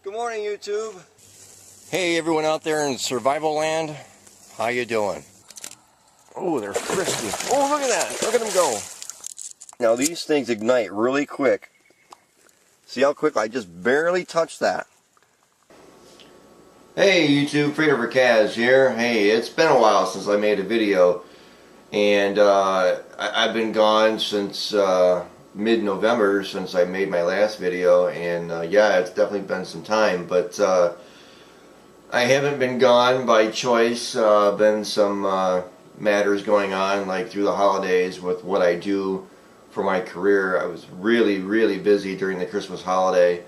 Good morning, YouTube. Hey, everyone out there in survival land. How you doing? Oh, they're frisky. Oh, look at that. Look at them go. Now, these things ignite really quick. See how quick I just barely touched that. Hey, YouTube. Freedom for Kaz here. Hey, it's been a while since I made a video. And I've been gone since mid-November since I made my last video, and yeah, it's definitely been some time, but I haven't been gone by choice. Been some matters going on, like through the holidays with what I do for my career. I was really busy during the Christmas holiday,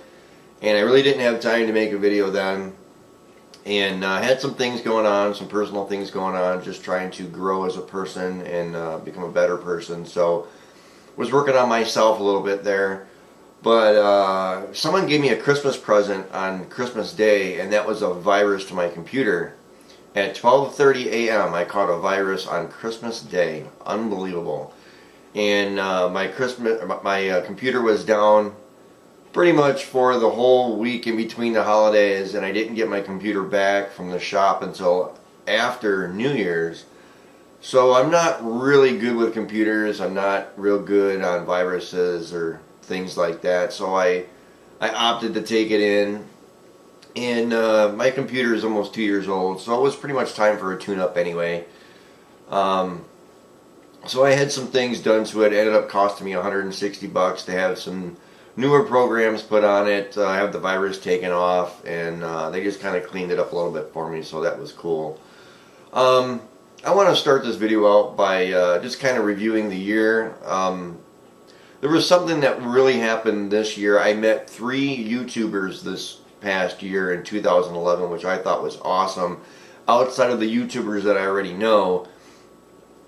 and I really didn't have time to make a video then, and had some things going on, some personal things going on, just trying to grow as a person and become a better person. So was working on myself a little bit there, but someone gave me a Christmas present on Christmas Day, and that was a virus to my computer. At 12:30 a.m. I caught a virus on Christmas Day. Unbelievable. And my computer was down pretty much for the whole week in between the holidays, and I didn't get my computer back from the shop until after New Year's. So I'm not really good with computers. I'm not real good on viruses or things like that. So I opted to take it in. And my computer is almost 2 years old, so it was pretty much time for a tune-up anyway. So I had some things done to it. It ended up costing me $160 to have some newer programs put on it. I have the virus taken off, and they just kind of cleaned it up a little bit for me, so that was cool. I want to start this video out by just kind of reviewing the year. There was something that really happened this year. I met 3 YouTubers this past year in 2011, which I thought was awesome. Outside of the YouTubers that I already know,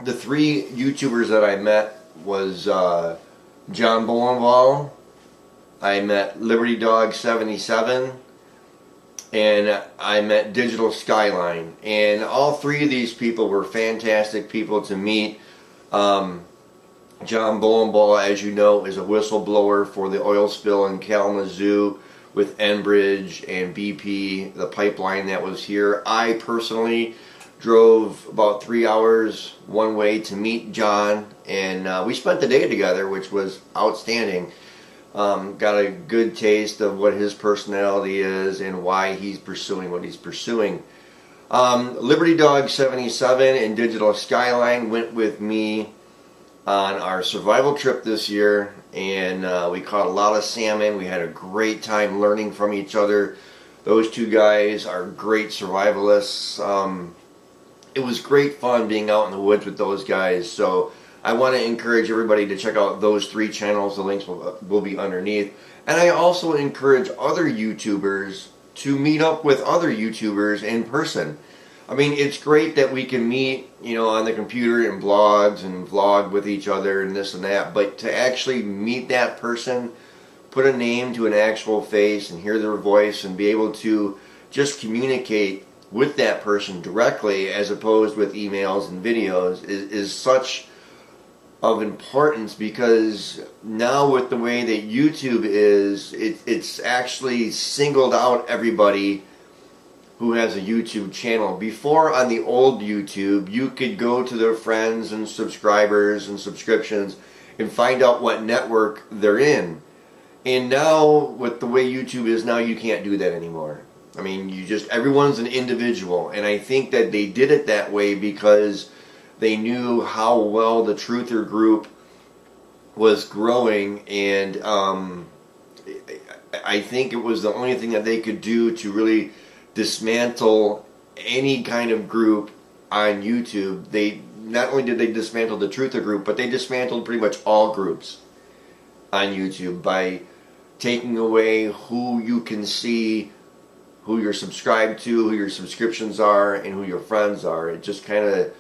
the 3 YouTubers that I met was John Bolenbaugh, I met LibertyDog77, and I met DigitalSkyline. And all 3 of these people were fantastic people to meet. John Bolenbaugh, as you know, is a whistleblower for the oil spill in Kalamazoo with Enbridge and BP, the pipeline that was here. I personally drove about 3 hours one way to meet John, and we spent the day together, which was outstanding. Got a good taste of what his personality is and why he's pursuing what he's pursuing. LibertyDog77 and DigitalSkyline went with me on our survival trip this year, and we caught a lot of salmon. We had a great time learning from each other. Those 2 guys are great survivalists. It was great fun being out in the woods with those guys, so I want to encourage everybody to check out those 3 channels. The links will be underneath. And I also encourage other YouTubers to meet up with other YouTubers in person. I mean, it's great that we can meet, on the computer and blogs and vlog with each other and this and that, but to actually meet that person, put a name to an actual face and hear their voice and be able to just communicate with that person directly as opposed with emails and videos is such of importance, because now with the way that YouTube is, it's actually singled out everybody who has a YouTube channel. Before, on the old YouTube, you could go to their friends and subscribers and subscriptions and find out what network they're in. And now, with the way YouTube is now, you can't do that anymore. I mean, everyone's an individual, and I think that they did it that way because they knew how well the truther group was growing, and I think it was the only thing that they could do to really dismantle any kind of group on YouTube. They not only did they dismantle the truther group, but they dismantled pretty much all groups on YouTube by taking away who you can see, who you're subscribed to, who your subscriptions are, and who your friends are. It just kind of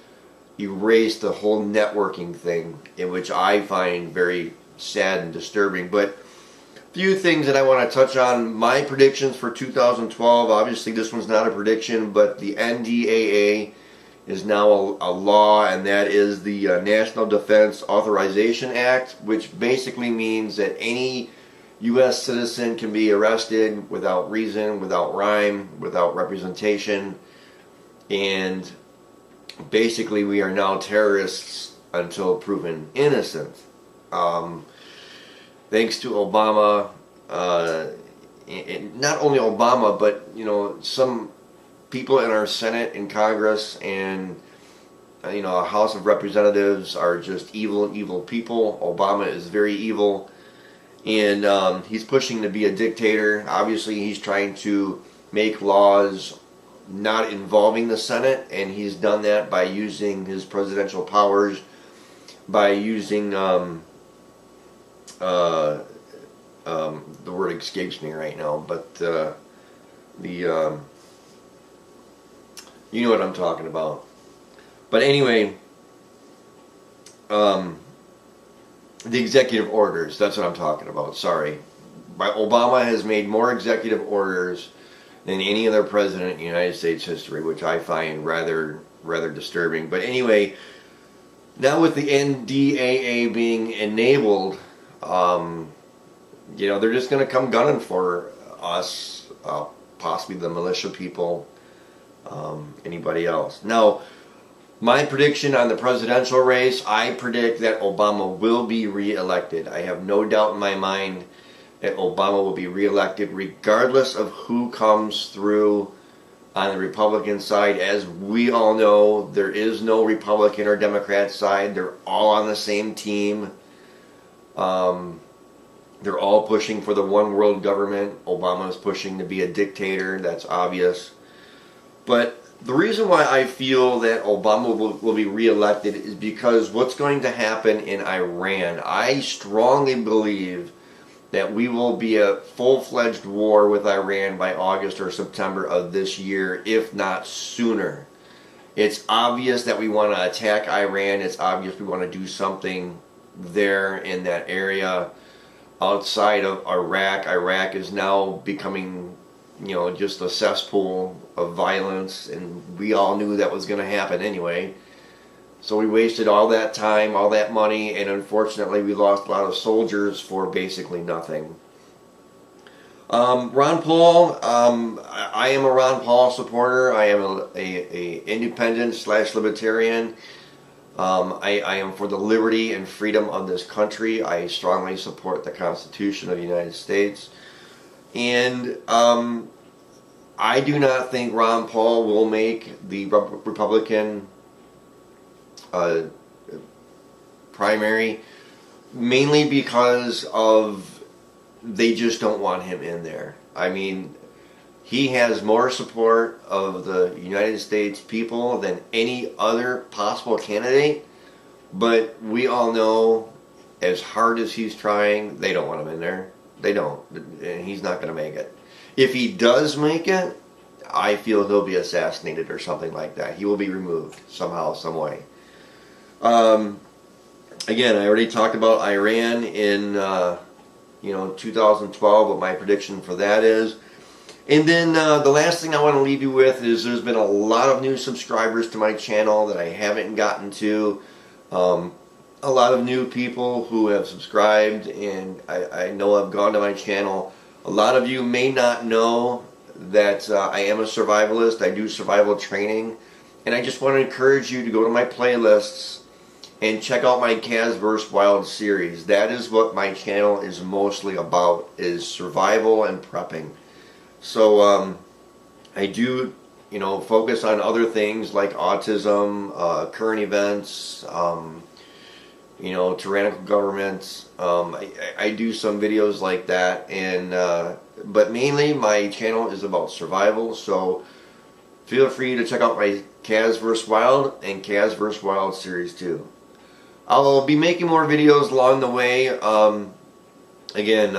erased the whole networking thing, in which I find very sad and disturbing. But a few things that I want to touch on. My predictions for 2012, obviously this one's not a prediction, but the NDAA is now a law, and that is the National Defense Authorization Act, which basically means that any U.S. citizen can be arrested without reason, without rhyme, without representation, and basically we are now terrorists until proven innocent. Thanks to Obama, and not only Obama, but some people in our Senate and Congress and House of Representatives are just evil people. Obama is very evil, and he's pushing to be a dictator. Obviously, he's trying to make laws not involving the Senate, and he's done that by using his presidential powers, by using the word escapes me right now, but you know what I'm talking about. But anyway, the executive orders, that's what I'm talking about, sorry. Obama has made more executive orders than any other president in United States history, which I find rather disturbing. But anyway, now with the NDAA being enabled, they're just going to come gunning for us, possibly the militia people, anybody else. Now, my prediction on the presidential race, I predict that Obama will be re-elected. I have no doubt in my mind that Obama will be re-elected regardless of who comes through on the Republican side. As we all know, there is no Republican or Democrat side. They're all on the same team. They're all pushing for the one world government. Obama is pushing to be a dictator. That's obvious. But the reason why I feel that Obama will be re-elected is because what's going to happen in Iran. I strongly believe that we will be a full-fledged war with Iran by August or September of this year, if not sooner. It's obvious that we want to attack Iran. It's obvious we want to do something there in that area. Outside of Iraq, Iraq is now becoming, just a cesspool of violence, and we all knew that was going to happen anyway. So we wasted all that time, all that money, and unfortunately we lost a lot of soldiers for basically nothing. Ron Paul, I am a Ron Paul supporter. I am a independent/libertarian. I am for the liberty and freedom of this country. I strongly support the Constitution of the United States. And I do not think Ron Paul will make the Republican primary, mainly because of they just don't want him in there. I mean, he has more support of the United States people than any other possible candidate, but we all know, as hard as he's trying, they don't want him in there. They don't, and he's not going to make it. If he does make it, I feel he'll be assassinated or something like that. He will be removed somehow, some way. Again, I already talked about Iran in 2012, what my prediction for that is. And then the last thing I want to leave you with is there's been a lot of new subscribers to my channel that I haven't gotten to. A lot of new people who have subscribed, and I know have gone to my channel. A lot of you may not know that I am a survivalist. I do survival training, and I just want to encourage you to go to my playlists and check out my Kaz vs. Wild series. That is what my channel is mostly about, is survival and prepping. So I do, focus on other things like autism, current events, tyrannical governments. I do some videos like that, and but mainly my channel is about survival. So feel free to check out my Kaz vs. Wild and Kaz vs. Wild series 2. I'll be making more videos along the way. Again,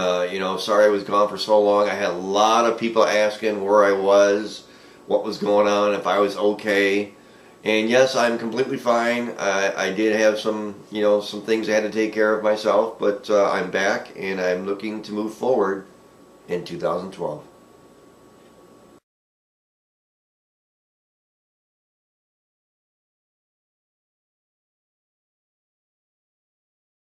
sorry I was gone for so long. I had a lot of people asking where I was, what was going on, if I was okay. And yes, I'm completely fine. I did have some things I had to take care of myself, but I'm back and I'm looking to move forward in 2012.